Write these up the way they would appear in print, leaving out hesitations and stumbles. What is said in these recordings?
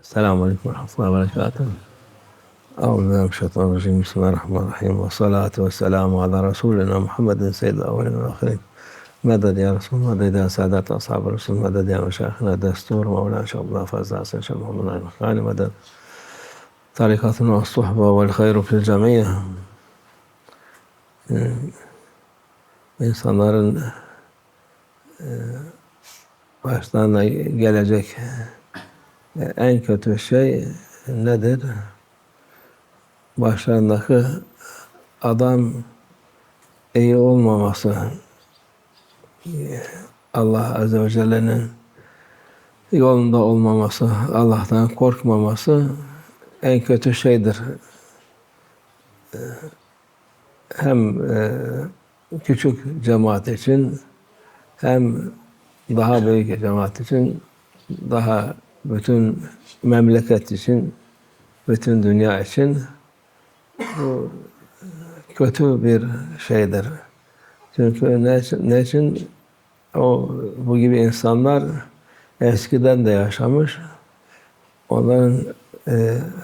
Selamun Aleyküm ve Rahmetullahi ve Berekatuhu. Euzubillahimineşşeytanirracim. Bismillahirrahmanirrahim. Ve salatu ve selamu ala Resulina Muhammedin seyyidil evvelin ve ahirin. Meded ya Resul, meded ya Sadat Ashab-ı Resul, meded ya Meşâihina Destur, Mevlana Şabullah Fazla Hasan Şah Muhammed Ali meded. Tarikatun ve suhba vel hayru fil cemiyye. İnsanların başlarına gelecek en kötü şey nedir? Başlarındaki adam iyi olmaması, Allah Azze ve Celle'nin yolunda olmaması, Allah'tan korkmaması en kötü şeydir. Hem küçük cemaat için hem daha büyük cemaat için, daha bütün memleket için, bütün dünya için bu kötü bir şeydir. Çünkü ne için? Bu gibi insanlar eskiden de yaşamış. Onların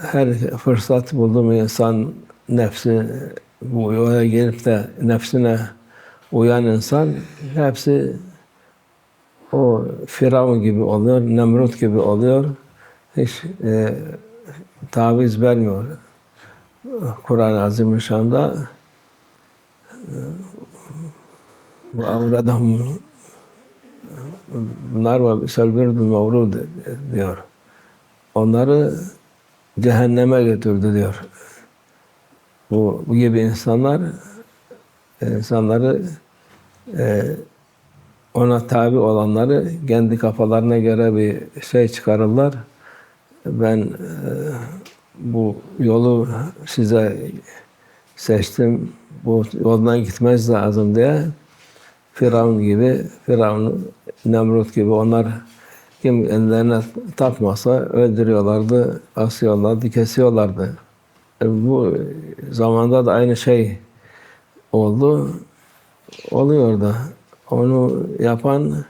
her fırsat bulduğu mu insan nefsi bu yola gelip de nefsine uyan insan hepsi o Firavun gibi oluyor, Nemrut gibi oluyor. Hiç taviz vermiyor. Kur'an-ı Azimüşşan'da bu avradahum bunlar ve selbirdu mevrud diyor. Onları cehenneme götürdü diyor. Bu gibi insanları ona tabi olanları kendi kafalarına göre bir şey çıkarırlar. Ben bu yolu size seçtim, bu yoldan gitmez lazım diye Firavun, Nemrut gibi onlar kim ellerine takmasa öldürüyorlardı, asıyorlardı, kesiyorlardı. Bu zamanda da aynı şey oluyor da onu yapan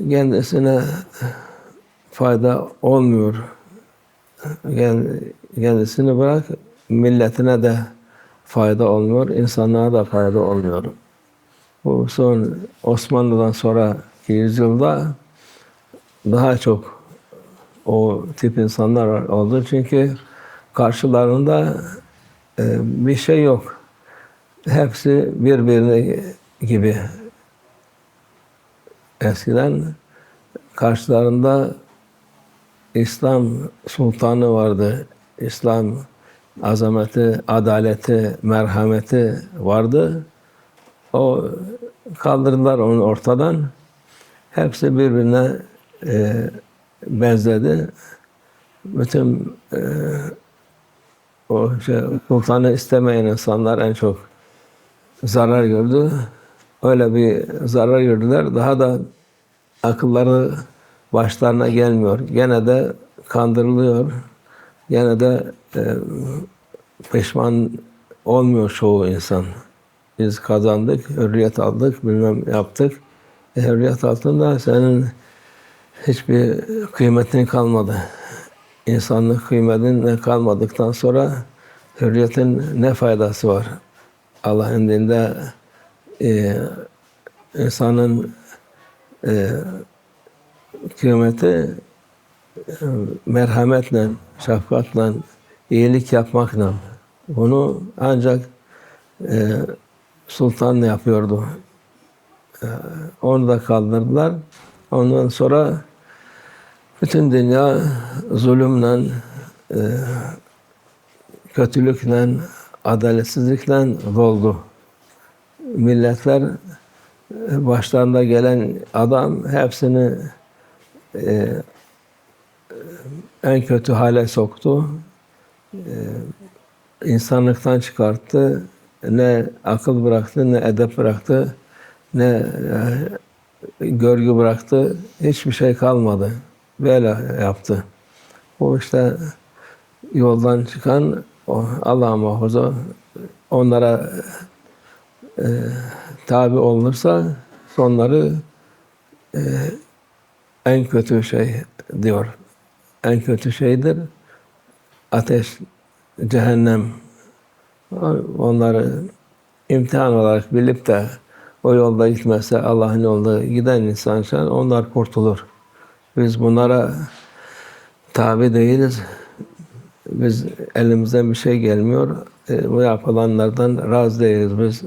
kendisine fayda olmuyor. Kendisini bırak, milletine de fayda olmuyor, insanlığa da fayda olmuyor. Bu son Osmanlı'dan sonraki yüzyılda daha çok o tip insanlar oldu. Çünkü karşılarında bir şey yok. Hepsi birbirine gibi. Eskiden karşılarında İslam sultanı vardı. İslam azameti, adaleti, merhameti vardı. O kaldırdılar onu ortadan. Hepsi birbirine benzedi. Bütün sultanı istemeyen insanlar en çok zarar gördü. Öyle bir zarar gördüler. Daha da akılları başlarına gelmiyor. Gene de kandırılıyor. Gene de pişman olmuyor çoğu insan. Biz kazandık, hürriyet aldık, bilmem yaptık. Hürriyet altında senin hiçbir kıymetin kalmadı. İnsanlık kıymetine kalmadıktan sonra hürriyetin ne faydası var? Allah indinde insanın kıymeti merhametle, şefkatle, iyilik yapmakla. Bunu ancak sultan yapıyordu. Onu da kaldırdılar. Ondan sonra bütün dünya zulümle, kötülükle, adaletsizlikle doldu. Milletler başlarında gelen adam hepsini en kötü hale soktu. İnsanlıktan çıkarttı. Ne akıl bıraktı, ne edep bıraktı, ne görgü bıraktı. Hiçbir şey kalmadı. Böyle yaptı. O işte yoldan çıkan Allah muhafaza onlara tabi olunursa sonları en kötü şey diyor. en kötü şeydir. Ateş, cehennem. Onları imtihan olarak bilip de o yolda gitmezse, Allah'ın yolda giden insan onlar kurtulur. Biz bunlara tabi değiliz. Biz elimizden bir şey gelmiyor. Bu yapılanlardan razı değiliz. Biz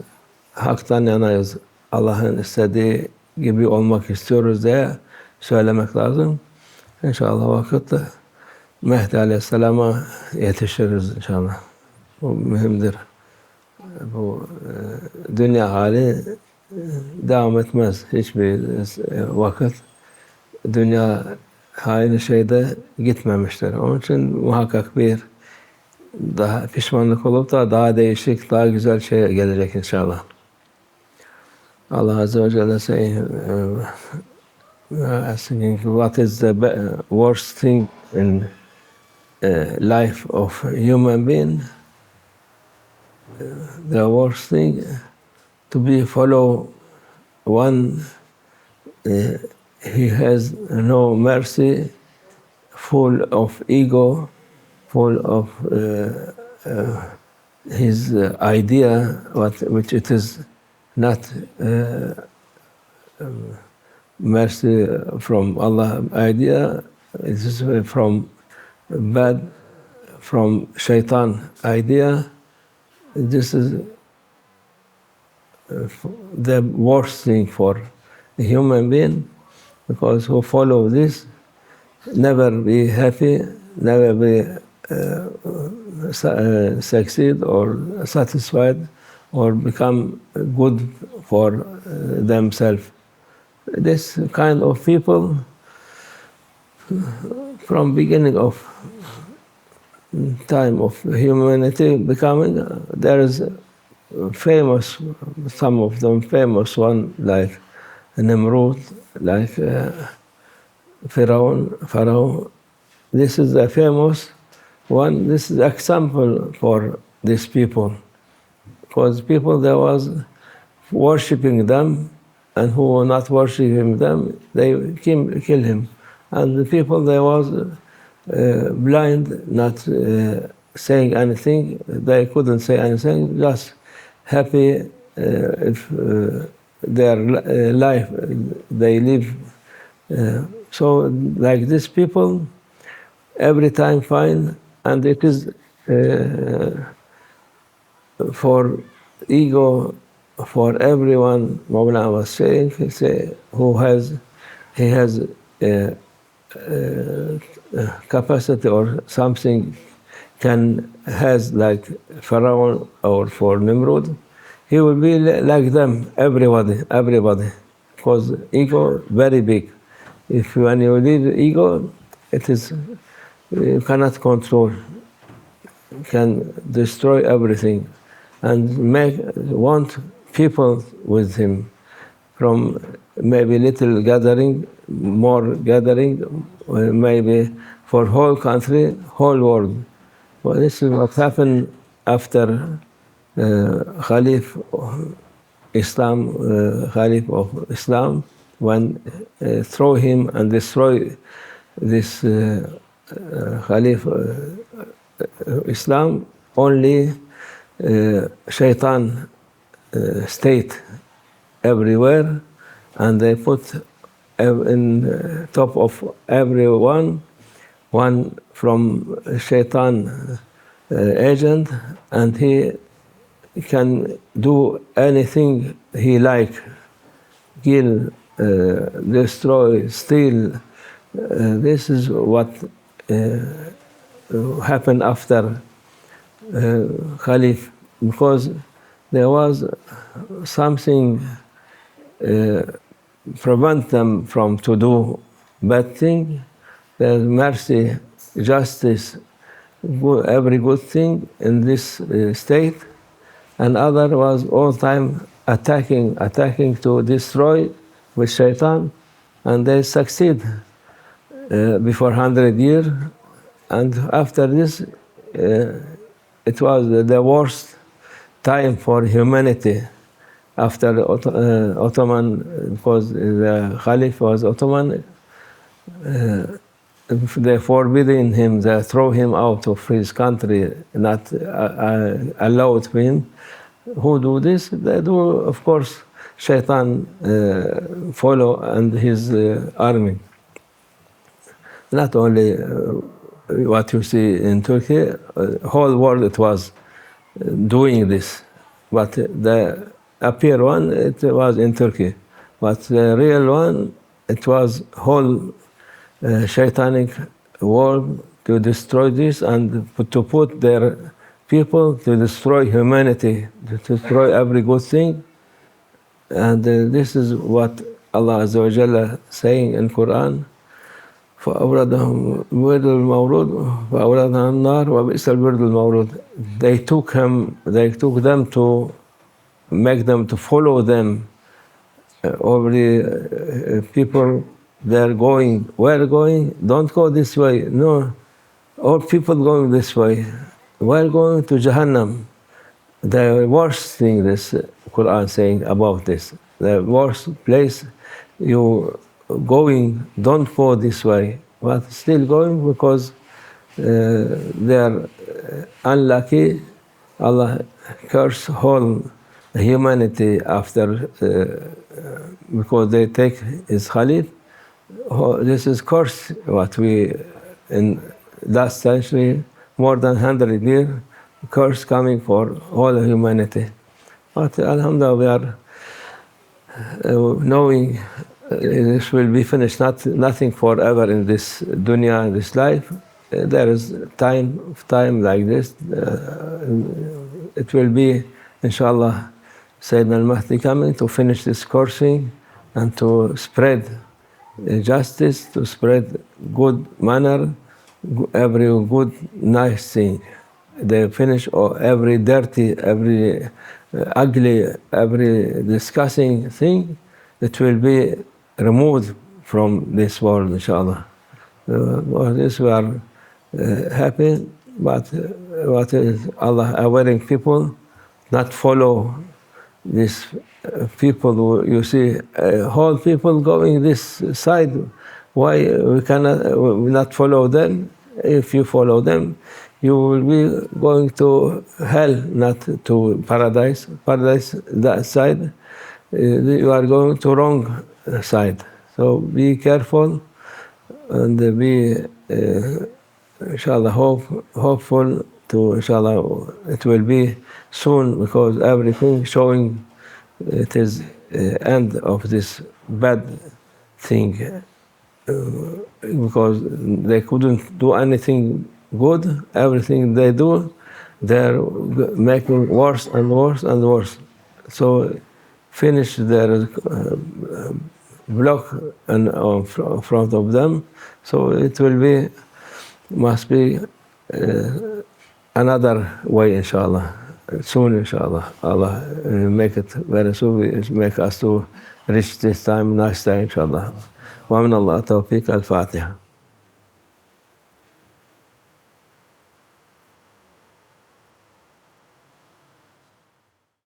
haktan yanayız. Allah'ın istediği gibi olmak istiyoruz diye söylemek lazım. İnşallah vakitte Mehdi Aleyhisselam'a yetişiriz inşallah. Bu mühimdir. Bu dünya hali devam etmez hiçbir vakit. Dünya aynı şeyde gitmemiştir. Onun için muhakkak bir daha pişmanlık olup da daha değişik, daha güzel şey gelecek inşallah. Allah Azze ve Celle asking what is the worst thing in life of a human being? The worst thing to be follow one he has no mercy, full of ego, full of his idea, which it is not mercy from Allah idea, it is from bad, from shaitan idea. This is the worst thing for a human being, because who follow this never be happy, never be succeed or satisfied or become good for themselves. This kind of people, from beginning of time of humanity becoming, there is famous, some of them famous one like Nimrod, like Pharaoh. This is a famous one. This is example for these people, because people that was worshipping them, and who were not worshipping them, they kill him. And the people that was blind, not saying anything, they couldn't say anything, just happy if their life they live. So like these people, every time fine, and it is for ego, for everyone. Mawlana was saying, he has capacity or something has like Pharaoh or for Nimrod, he will be like them, everybody, because ego very big. If when you leave ego, it is you cannot control, can destroy everything, and want people with him, from maybe little gathering, more gathering, or maybe for whole country, whole world. Well, this is what happened after Khalif Islam, Khalif of Islam, when throw him and destroy this Khalif Islam, only shaitan state everywhere, and they put in top of everyone one from shaitan agent, and he can do anything he like, kill, destroy, steal. This is what happened after Khalif, because there was something prevent them from to do bad thing. There's mercy, justice, every good thing in this state, and other was all time attacking to destroy with shaitan, and they succeed before 100 years, and after this it was the worst time for humanity after Ottoman, because the Khalif was Ottoman, if they forbidding him, they throw him out of his country, not allowed him. Who do this? They do, of course, Shaitan follow and his army. Not only what you see in Turkey, whole world it was doing this. But the appear one, it was in Turkey. But the real one, it was whole Shaitanic world to destroy this and to put their people to destroy humanity, to destroy every good thing. And this is what Allah Azza wa Jalla saying in Quran. فأوردهم ورد المورود فأوردهم النار وبئس الورد المورود. They took them to make them to follow them. Every people they're going, where going? Don't go this way. No, all people going this way. We're going to Jahannam. The worst thing this Quran saying about this. The worst place you going, don't go this way, but still going because they are unlucky. Allah curse whole humanity after because they take his Khalif. This is curse what we in last century, more than 100 years, curse coming for all humanity. But Alhamdulillah, we are knowing this will be finished, nothing forever in this dunya, in this life. There is time like this. It will be, inshallah, Sayyidina al-Mahdi coming to finish this cursing and to spread justice, to spread good manner, every good, nice thing. They finish every dirty, every ugly, every disgusting thing. It will be removed from this world, inshallah. For this we are happy, but what is Allah awareing people, not follow these people who you see, whole people going this side. Why we cannot not follow them? If you follow them, you will be going to hell, not to paradise. Paradise, that side, you are going to wrong side. So be careful and be, inshallah, hopeful to, inshallah, it will be soon because everything showing it is end of this bad thing. Because they couldn't do anything good, everything they do, they're making worse and worse and worse. So finish their block in front of them. So it will be, must be another way, inshallah. Soon, inshallah. Allah make it very soon, make us to reach this time, nice time, inshallah. ومن الله التوفيق. الفاتحة.